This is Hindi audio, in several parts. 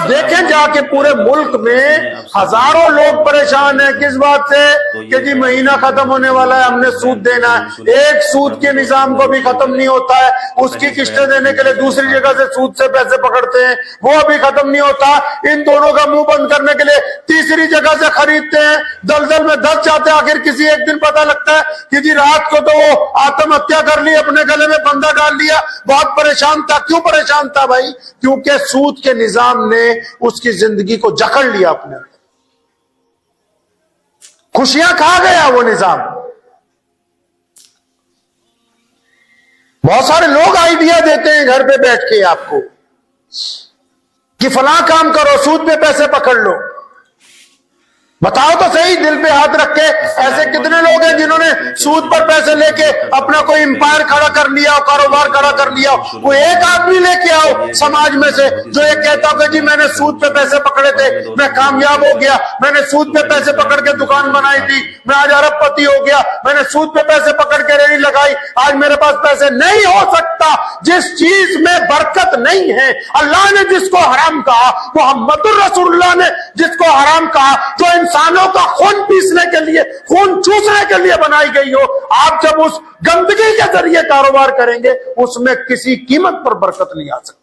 देखें जाके पूरे मुल्क में हजारों लोग परेशान हैं किस बात से कि जी महीना खत्म होने वाला है, हमने सूद देना है। एक सूद के निजाम को भी खत्म नहीं होता है, उसकी किस्तें देने के लिए दूसरी जगह से सूद से पैसे पकड़ते हैं, वो भी खत्म नहीं होता। इन दोनों का मुंह बंद करने के लिए तीसरी जगह से खरीदते हैं, दलदल में धस जाते हैं। आखिर किसी एक दिन पता लगता है कि जी रात को तो वो आत्महत्या कर ली, अपने गले में फंदा डाल लिया, बहुत परेशान था। क्यों परेशान था भाई? क्योंकि सूद के निजाम ने उसकी जिंदगी को जकड़ लिया अपने, खुशियां खा गया वो निजाम। बहुत सारे लोग आइडिया देते हैं घर पे बैठ के आपको कि फलां काम करो, सूद पे पैसे पकड़ लो। बताओ तो सही, दिल पे हाथ रख के, ऐसे कितने लोग हैं जिन्होंने सूद पर पैसे लेके अपना कोई एम्पायर खड़ा कर लिया, कारोबार खड़ा कर लिया। वो एक आदमी लेके आओ समाज में से जो ये कहता हो कि जी मैंने सूद पे पैसे पकड़े थे, मैं कामयाब हो गया, मैंने सूद पे पैसे पकड़ के दुकान बनाई थी, मैं आज अरबपति हो गया, मैंने सूद पे पैसे पकड़ के रेहड़ी लगाई, आज मेरे पास पैसे। नहीं हो सकता। जिस चीज में बरकत नहीं है, अल्लाह ने जिसको हराम कहा, मोहम्मदुर रसूलुल्लाह ने जिसको हराम कहा, जो इंसानों का खून पीसने के लिए, खून चूसने के लिए बनाई गई हो, आप जब उस गंदगी के जरिए कारोबार करेंगे, उसमें किसी कीमत पर बरकत नहीं आ सकती।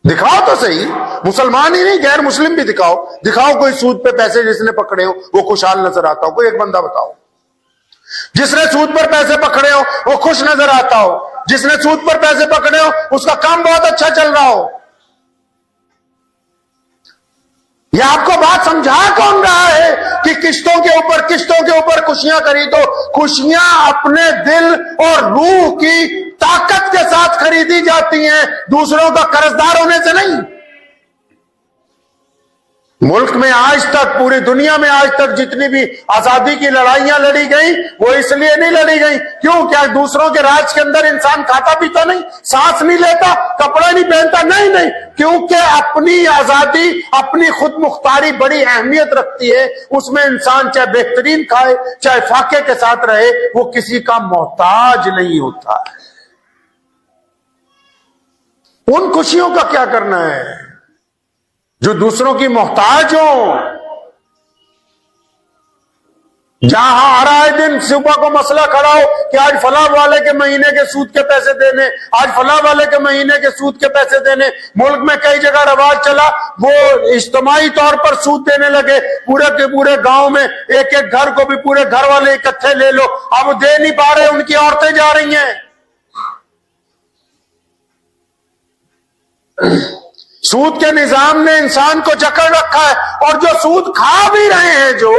दिखाओ तो सही, मुसलमान ही नहीं गैर मुस्लिम भी दिखाओ। दिखाओ कोई सूद पे पैसे जिसने पकड़े हो वो खुशहाल नजर आता हो। कोई एक बंदा बताओ जिसने सूद पर पैसे पकड़े हो वो खुश नजर आता हो, जिसने सूद पर पैसे पकड़े हो उसका काम बहुत अच्छा चल रहा हो। यह आपको बात समझा कौन रहा है कि किश्तों के ऊपर खुशियां खरीदो? खुशियां अपने दिल और रूह की ताकत के साथ खरीदी जाती हैं, दूसरों का कर्जदार होने से नहीं। मुल्क में आज तक, पूरी दुनिया में आज तक जितनी भी आजादी की लड़ाइयां लड़ी गई, वो इसलिए नहीं लड़ी गई क्यों? क्या दूसरों के राज के अंदर इंसान खाता पीता नहीं, सांस नहीं लेता, कपड़ा नहीं पहनता? नहीं नहीं, क्योंकि अपनी आजादी, अपनी खुद मुख्तारी बड़ी अहमियत रखती है। उसमें इंसान चाहे बेहतरीन खाए, चाहे फाके के साथ रहे, वो किसी का मोहताज नहीं होता है। उन खुशियों का क्या करना है जो दूसरों की मोहताज हो? जहां हर आए दिन सुबह को मसला खड़ा हो कि आज फलां वाले के महीने के सूद के पैसे देने, आज फलां वाले के महीने के सूद के पैसे देने। मुल्क में कई जगह रवाज चला, वो इज्तिमाई तौर पर सूद देने लगे। पूरे के पूरे गांव में एक एक घर को भी पूरे घर वाले इकट्ठे ले लो। अब दे नहीं पा रहे, उनकी औरतें जा रही हैं। सूद के निजाम ने इंसान को जकड़ रखा है, और जो सूद खा भी रहे हैं जो,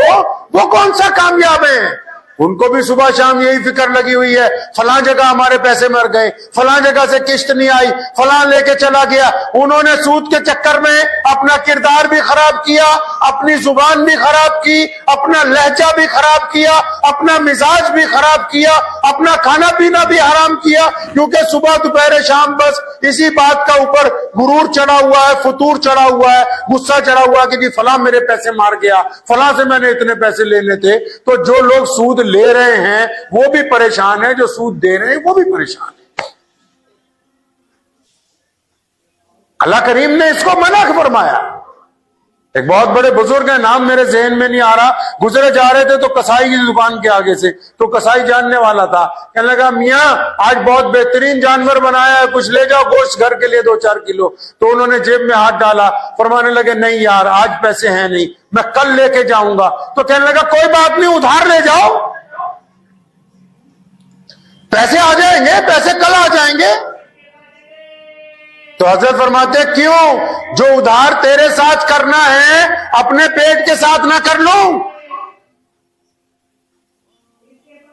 वो कौन सा कामयाब है? उनको भी सुबह शाम यही फिक्र लगी हुई है, फलां जगह हमारे पैसे मर गए, फलां जगह से किस्त नहीं आई, फलां लेके चला गया। उन्होंने सूद के चक्कर में अपना किरदार भी खराब किया, अपनी जुबान भी खराब की, अपना लहजा भी खराब किया, अपना मिजाज भी खराब किया, अपना खाना पीना भी हराम किया। क्योंकि सुबह दोपहर शाम बस इसी बात का ऊपर गुरूर चढ़ा हुआ है, फतूर चढ़ा हुआ है, गुस्सा चढ़ा हुआ है कि जी फलां मेरे पैसे मार गया, फलां से मैंने इतने पैसे लेने थे। तो जो लोग सूद ले रहे हैं वो भी परेशान है, जो सूद दे रहे हैं वो भी परेशान है। अल्लाह करीम ने इसको मना फरमाया। एक बहुत बड़े बुजुर्ग है, नाम मेरे जहन में नहीं आ रहा, गुजरे जा रहे थे तो कसाई की दुकान के आगे से, तो कसाई जानने वाला था, कहने लगा मियाँ आज बहुत बेहतरीन जानवर बनाया है, कुछ ले जाओ गोश्त घर के लिए 2-4 किलो। तो उन्होंने जेब में हाथ डाला, फरमाने लगे नहीं यार आज पैसे हैं नहीं, मैं कल लेके जाऊंगा। तो कहने लगा कोई बात नहीं, उधार ले जाओ, पैसे आ जाएंगे, पैसे कल आ जाएंगे। तो हजरत फरमाते क्यों? जो उधार तेरे साथ करना है अपने पेट के साथ ना कर लूं?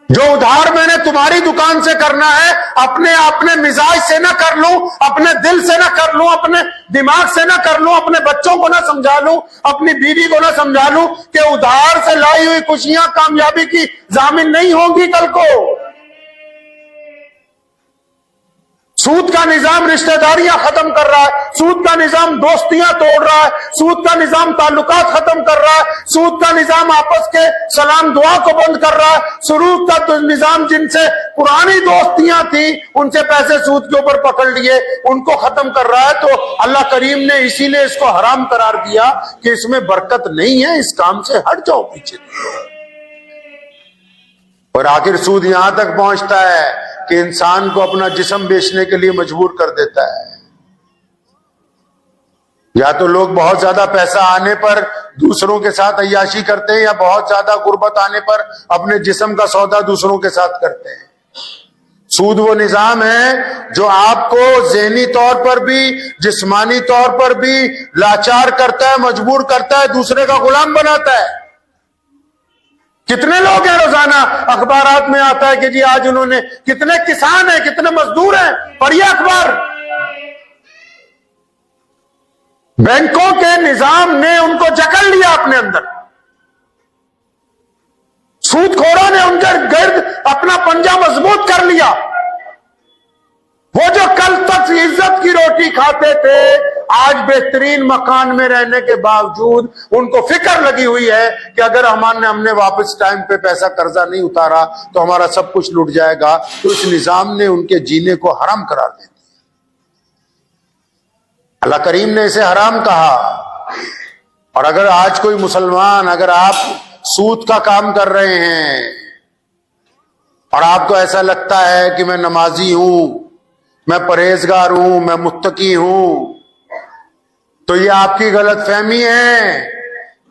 जो उधार मैंने तुम्हारी दुकान से करना है अपने मिजाज से ना कर लूं, अपने दिल से ना कर लूं, अपने दिमाग से ना कर लूं, अपने बच्चों को ना समझा लूं, अपनी बीवी को ना समझा लूं कि उधार से लाई हुई खुशियां कामयाबी की जामिन नहीं होंगी कल को। सूद का निजाम रिश्तेदारियां खत्म कर रहा है, सूद का निजाम दोस्तियां तोड़ रहा है, सूद का निजाम ताल्लुकात खत्म कर रहा है, सूद का निजाम आपस के सलाम दुआ को बंद कर रहा है, सूद का तो निजाम जिनसे पुरानी दोस्तियां थी उनसे पैसे सूद के ऊपर पकड़ लिए उनको खत्म कर रहा है। तो अल्लाह करीम ने इसीलिए इसको हराम करार दिया कि इसमें बरकत नहीं है, इस काम से हट जाओ पीछे। और आखिर सूद यहां तक पहुंचता है कि इंसान को अपना जिस्म बेचने के लिए मजबूर कर देता है। या तो लोग बहुत ज्यादा पैसा आने पर दूसरों के साथ अय्याशी करते हैं, या बहुत ज्यादा गुर्बत आने पर अपने जिस्म का सौदा दूसरों के साथ करते हैं। सूद वो निजाम है जो आपको ज़हनी तौर पर भी जिस्मानी तौर पर भी लाचार करता है, मजबूर करता है, दूसरे का गुलाम बनाता है। कितने लोग हैं रोजाना अखबारात में आता है कि जी आज उन्होंने, कितने किसान हैं, कितने मजदूर हैं, पढ़िए अखबार। बैंकों के निजाम ने उनको जकड़ लिया अपने अंदर, सूदखोरों ने उनके गिर्द अपना पंजा मजबूत कर लिया। वो जो कल तक इज्जत की रोटी खाते थे आज बेहतरीन मकान में रहने के बावजूद उनको फिक्र लगी हुई है कि अगर हमने वापस टाइम पे पैसा कर्जा नहीं उतारा तो हमारा सब कुछ लुट जाएगा। तो इस निजाम ने उनके जीने को हराम करार दे दिया। अल्लाह करीम ने इसे हराम कहा। और अगर आज कोई मुसलमान, अगर आप सूद का काम कर रहे हैं और आपको ऐसा लगता है कि मैं नमाजी हूं, मैं परहेजगार हूं, मैं मुत्तकी हूं, तो ये आपकी गलतफहमी है।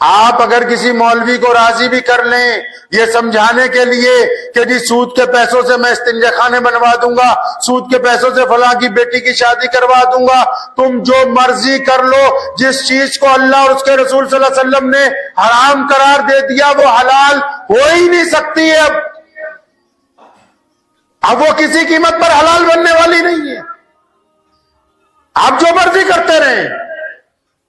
आप अगर किसी मौलवी को राजी भी कर लें ये समझाने के लिए कि जी सूद के पैसों से मैं इस्तिंजा खाने बनवा दूंगा, सूद के पैसों से फलां की बेटी की शादी करवा दूंगा, तुम जो मर्जी कर लो, जिस चीज को अल्लाह और उसके रसूल सल्लल्लाहु अलैहि वसल्लम ने हराम करार दे दिया वो हलाल हो ही नहीं सकती है। अब वो किसी कीमत पर हलाल बनने वाली नहीं है। आप जो मर्जी करते रहें,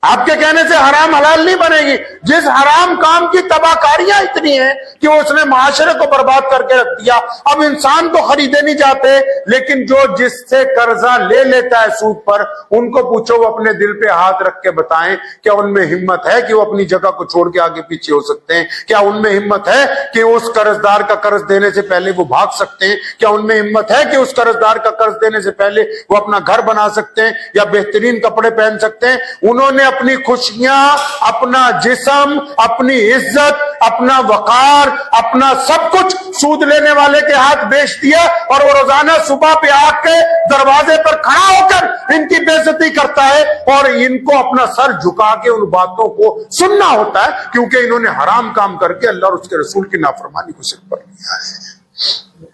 आपके कहने से हराम हलाल नहीं बनेगी। जिस हराम काम की तबाहकारियां इतनी हैं कि उसने माशरे को बर्बाद करके रख दिया। अब इंसान तो खरीदे नहीं जाते, लेकिन जो जिससे कर्जा ले लेता है सूद पर, उनको पूछो वो अपने दिल पे हाथ रख के बताएं क्या उनमें हिम्मत है कि वो अपनी जगह को छोड़ के आगे पीछे हो सकते हैं? क्या उनमें हिम्मत है कि उस कर्जदार का कर्ज देने से पहले वो भाग सकते हैं? क्या उनमें हिम्मत है कि उस कर्जदार का कर्ज देने से पहले वो अपना घर बना सकते हैं या बेहतरीन कपड़े पहन सकते हैं? उन्होंने अपनी खुशियां, अपना जिस्म, अपनी इज्जत, अपना वकार, अपना सब कुछ सूद लेने वाले के हाथ बेच दिया। और वो रोजाना सुबह पे आके दरवाजे पर खड़ा होकर इनकी बेइज्जती करता है और इनको अपना सर झुका के उन बातों को सुनना होता है, क्योंकि इन्होंने हराम काम करके अल्लाह और उसके रसूल की नाफरमानी को सिर पर लिया है।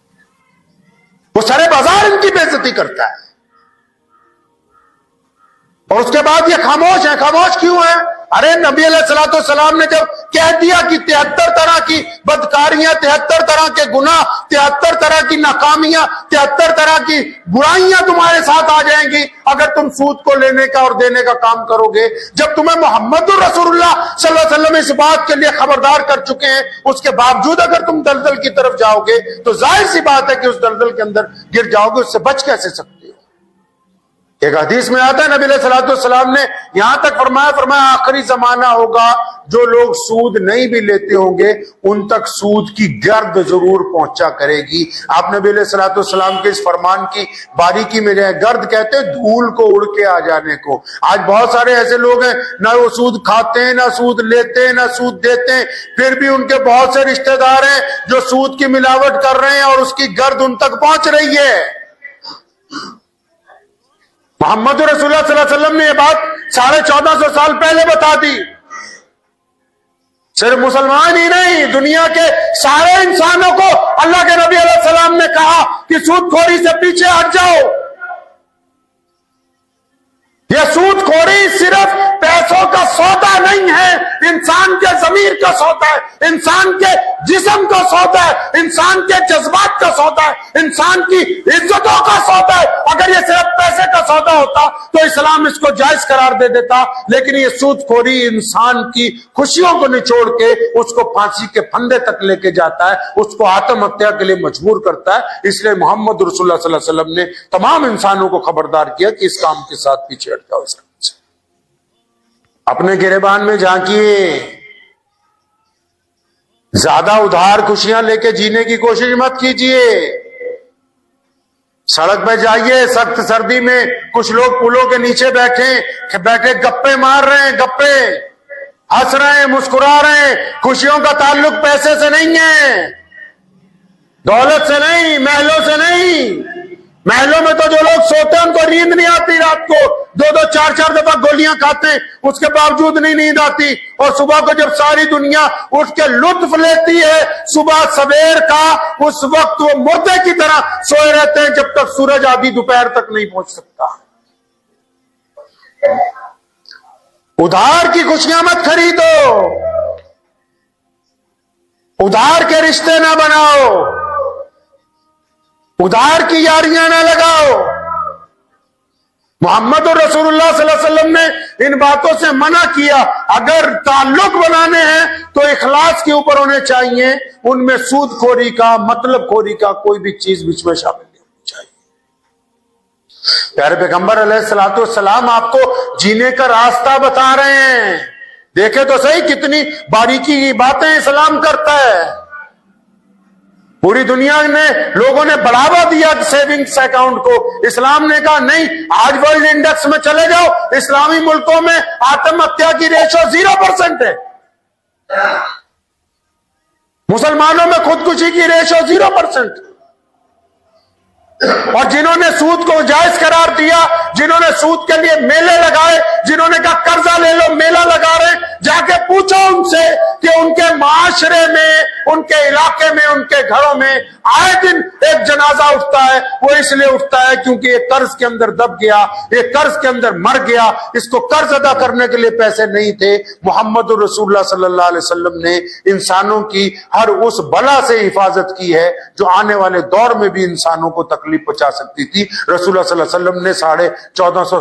वो सारे बाजार इनकी बेइज्जती करता है और उसके बाद ये खामोश है। खामोश क्यों है? अरे नबी अलैहिस्सलाम ने जब कह दिया कि 73 तरह की बदकारियां, 73 तरह के गुनाह, 73 तरह की नाकामियां, 73 तरह की बुराइयां तुम्हारे साथ आ जाएंगी अगर तुम सूद को लेने का और देने का काम करोगे। जब तुम्हें मोहम्मदुर रसूलुल्लाह सल्लल्लाहु अलैहि वसल्लम इस बात के लिए खबरदार कर चुके हैं, उसके बावजूद अगर तुम दलदल की तरफ जाओगे तो जाहिर सी बात है कि उस दलदल के अंदर गिर जाओगे। उससे बच कैसे सकते हो? एक हदीस में आता है नबी अलैहिस्सलाम ने यहां तक फरमाया आखिरी जमाना होगा जो लोग सूद नहीं भी लेते होंगे उन तक सूद की गर्द जरूर पहुंचा करेगी। आप नबी अलैहिस्सलाम के इस फरमान की बारीकी में रहे। गर्द कहते हैं धूल को उड़ के आ जाने को। आज बहुत सारे ऐसे लोग हैं ना वो सूद खाते हैं, ना सूद लेते हैं, ना सूद देते हैं, फिर भी उनके बहुत से रिश्तेदार हैं जो सूद की मिलावट कर रहे हैं और उसकी गर्द उन तक पहुंच रही है। मोहम्मद रसूलुल्लाह सल्लल्लाहु अलैहि वसल्लम ने यह बात 1450 साल पहले बता दी। सिर्फ मुसलमान ही नहीं, दुनिया के सारे इंसानों को अल्लाह के नबी अलैहि सलाम ने कहा कि सूदखोरी से पीछे हट जाओ। यह सूदखोरी सिर्फ पैसों का सौदा नहीं है, इंसान के जमीर का सौदा है, इंसान के जिस्म का सौदा है, इंसान के जज्बात का सौदा है, इंसान की इज्जतों का सौदा है। अगर ये सिर्फ पैसे का सौदा होता तो इस्लाम इसको जायज करार दे देता, लेकिन ये सूदखोरी इंसान की खुशियों को निचोड़ के उसको फांसी के फंदे तक लेके जाता है, उसको आत्महत्या के लिए मजबूर करता है। इसलिए मोहम्मद रसूलुल्लाह सल्लल्लाहु अलैहि वसल्लम ने तमाम इंसानों को खबरदार किया कि इस काम के साथ पीछे हट जाओ। अपने गिरेबान में झांकिए, ज्यादा उधार खुशियां लेके जीने की कोशिश मत कीजिए। सड़क पे जाइए, सख्त सर्दी में कुछ लोग पुलों के नीचे बैठे गप्पे मार रहे हैं, गप्पे हंस रहे हैं, मुस्कुरा रहे हैं। खुशियों का ताल्लुक पैसे से नहीं है, दौलत से नहीं, महलों से नहीं। महलों में तो जो लोग सोते हैं उनको नींद नहीं आती, रात को 2-2, 4-4 दफा गोलियां खाते हैं, उसके बावजूद नहीं नींद आती। और सुबह को जब सारी दुनिया उठ के लुत्फ लेती है सुबह सवेर का, उस वक्त वो मुर्दे की तरह सोए रहते हैं जब तक सूरज आधी दोपहर तक नहीं पहुंच सकता। उधार की खुशियां मत खरीदो, उधार के रिश्ते ना बनाओ, उधार की यारियां ना लगाओ। मोहम्मद रसूलुल्लाह सल्लल्लाहु अलैहि वसल्लम ने इन बातों से मना किया। अगर ताल्लुक बनाने हैं तो इखलास के ऊपर होने चाहिए, उनमें सूदखोरी का, मतलब खोरी का कोई भी चीज बीच में शामिल नहीं होनी चाहिए। प्यारे पैगंबर अलैहिस्सलातु वस्सलाम आपको जीने का रास्ता बता रहे हैं। देखे तो सही कितनी बारीकी की बातें इस्लाम करता है। पूरी दुनिया में लोगों ने बढ़ावा दिया सेविंग्स अकाउंट को, इस्लाम ने कहा नहीं। आज वर्ल्ड इंडेक्स में चले जाओ, इस्लामी मुल्कों में आत्महत्या की रेशो 0% है। मुसलमानों में खुदकुशी की रेशो 0%। और जिन्होंने सूद को जायज करार दिया, जिन्होंने सूद के लिए मेले लगाए, जिन्होंने कहा कर्जा ले लो, मेला लगा रहे, जाके पूछो उनसे कि उनके माशरे में, उनके इलाके में, उनके घरों में आए दिन एक जनाजा उठता है। वो इसलिए उठता है क्योंकि ये कर्ज के अंदर दब गया, ये कर्ज के अंदर मर गया, इसको कर्ज अदा करने के लिए पैसे नहीं थे। मोहम्मद रसूलुल्लाह सल्लल्लाहु अलैहि वसल्लम ने इंसानों की हर उस बला से हिफाजत की है जो आने वाले दौर में भी इंसानों को तकलीफ पहुंचा सकती थी। रसूलुल्लाह सल्लल्लाहु अलैहि वसल्लम ने 1450